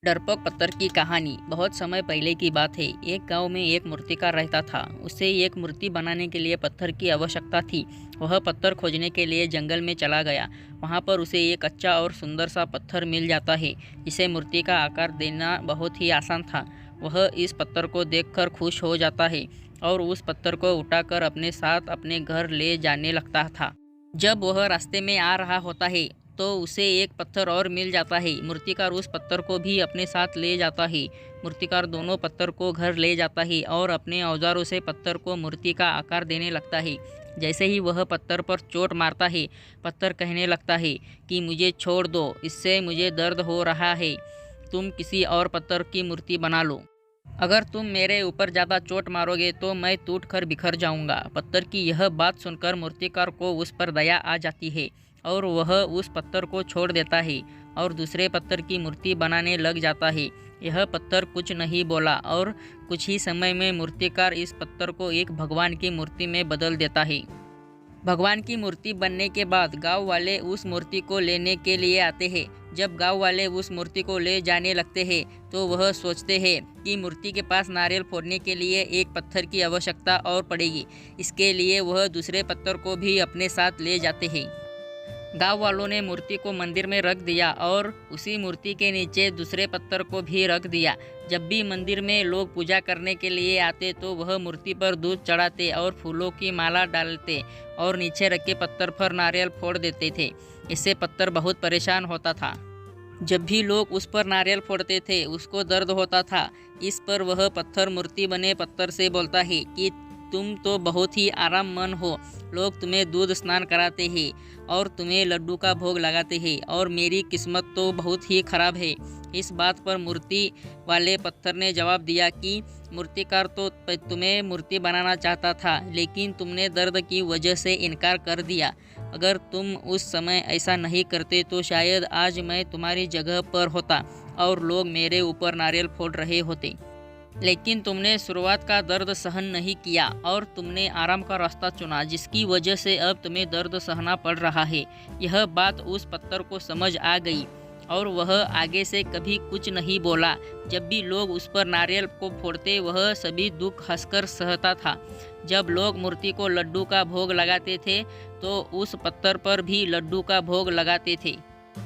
डरपोक पत्थर की कहानी बहुत समय पहले की बात है। एक गांव में एक मूर्तिकार रहता था। उसे एक मूर्ति बनाने के लिए पत्थर की आवश्यकता थी। वह पत्थर खोजने के लिए जंगल में चला गया। वहां पर उसे एक अच्छा और सुंदर सा पत्थर मिल जाता है जिसे मूर्ति का आकार देना बहुत ही आसान था। वह इस पत्थर को देखकर खुश हो जाता है और उस पत्थर को उठाकर अपने साथ अपने घर ले जाने लगता था। जब वह रास्ते में आ रहा होता है तो उसे एक पत्थर और मिल जाता है। मूर्तिकार उस पत्थर को भी अपने साथ ले जाता है। मूर्तिकार दोनों पत्थर को घर ले जाता है और अपने औजारों से पत्थर को मूर्ति का आकार देने लगता है। जैसे ही वह पत्थर पर चोट मारता है, पत्थर कहने लगता है कि मुझे छोड़ दो, इससे मुझे दर्द हो रहा है। तुम किसी और पत्थर की मूर्ति बना लो। अगर तुम मेरे ऊपर ज़्यादा चोट मारोगे तो मैं टूट कर बिखर जाऊंगा। पत्थर की यह बात सुनकर मूर्तिकार को उस पर दया आ जाती है और वह उस पत्थर को छोड़ देता है और दूसरे पत्थर की मूर्ति बनाने लग जाता है। यह पत्थर कुछ नहीं बोला और कुछ ही समय में मूर्तिकार इस पत्थर को एक भगवान की मूर्ति में बदल देता है। भगवान की मूर्ति बनने के बाद गांव वाले उस मूर्ति को लेने के लिए आते हैं। जब गांव वाले उस मूर्ति को ले जाने लगते हैं तो वह सोचते हैं कि मूर्ति के पास नारियल फोड़ने के लिए एक पत्थर की आवश्यकता और पड़ेगी। इसके लिए वह दूसरे पत्थर को भी अपने साथ ले जाते हैं। गांव वालों ने मूर्ति को मंदिर में रख दिया और उसी मूर्ति के नीचे दूसरे पत्थर को भी रख दिया। जब भी मंदिर में लोग पूजा करने के लिए आते तो वह मूर्ति पर दूध चढ़ाते और फूलों की माला डालते और नीचे रखे पत्थर पर नारियल फोड़ देते थे। इससे पत्थर बहुत परेशान होता था। जब भी लोग उस पर नारियल फोड़ते थे उसको दर्द होता था। इस पर वह पत्थर मूर्ति बने पत्थर से बोलता है कि तुम तो बहुत ही आराम मन हो। लोग तुम्हें दूध स्नान कराते हैं और तुम्हें लड्डू का भोग लगाते हैं और मेरी किस्मत तो बहुत ही खराब है। इस बात पर मूर्ति वाले पत्थर ने जवाब दिया कि मूर्तिकार तो तुम्हें मूर्ति बनाना चाहता था, लेकिन तुमने दर्द की वजह से इनकार कर दिया। अगर तुम उस समय ऐसा नहीं करते तो शायद आज मैं तुम्हारी जगह पर होता और लोग मेरे ऊपर नारियल फोड़ रहे होते। लेकिन तुमने शुरुआत का दर्द सहन नहीं किया और तुमने आराम का रास्ता चुना, जिसकी वजह से अब तुम्हें दर्द सहना पड़ रहा है। यह बात उस पत्थर को समझ आ गई और वह आगे से कभी कुछ नहीं बोला। जब भी लोग उस पर नारियल को फोड़ते वह सभी दुख हंसकर सहता था। जब लोग मूर्ति को लड्डू का भोग लगाते थे तो उस पत्थर पर भी लड्डू का भोग लगाते थे।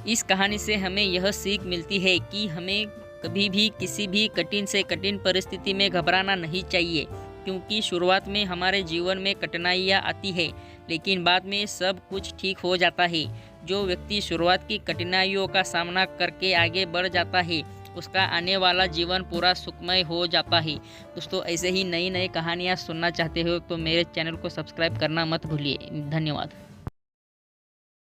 इस कहानी से हमें यह सीख मिलती है कि हमें कभी भी किसी भी कठिन से कठिन परिस्थिति में घबराना नहीं चाहिए, क्योंकि शुरुआत में हमारे जीवन में कठिनाइयाँ आती है लेकिन बाद में सब कुछ ठीक हो जाता है। जो व्यक्ति शुरुआत की कठिनाइयों का सामना करके आगे बढ़ जाता है उसका आने वाला जीवन पूरा सुखमय हो जाता है। दोस्तों, ऐसे ही नई नई कहानियाँ सुनना चाहते हो तो मेरे चैनल को सब्सक्राइब करना मत भूलिए। धन्यवाद।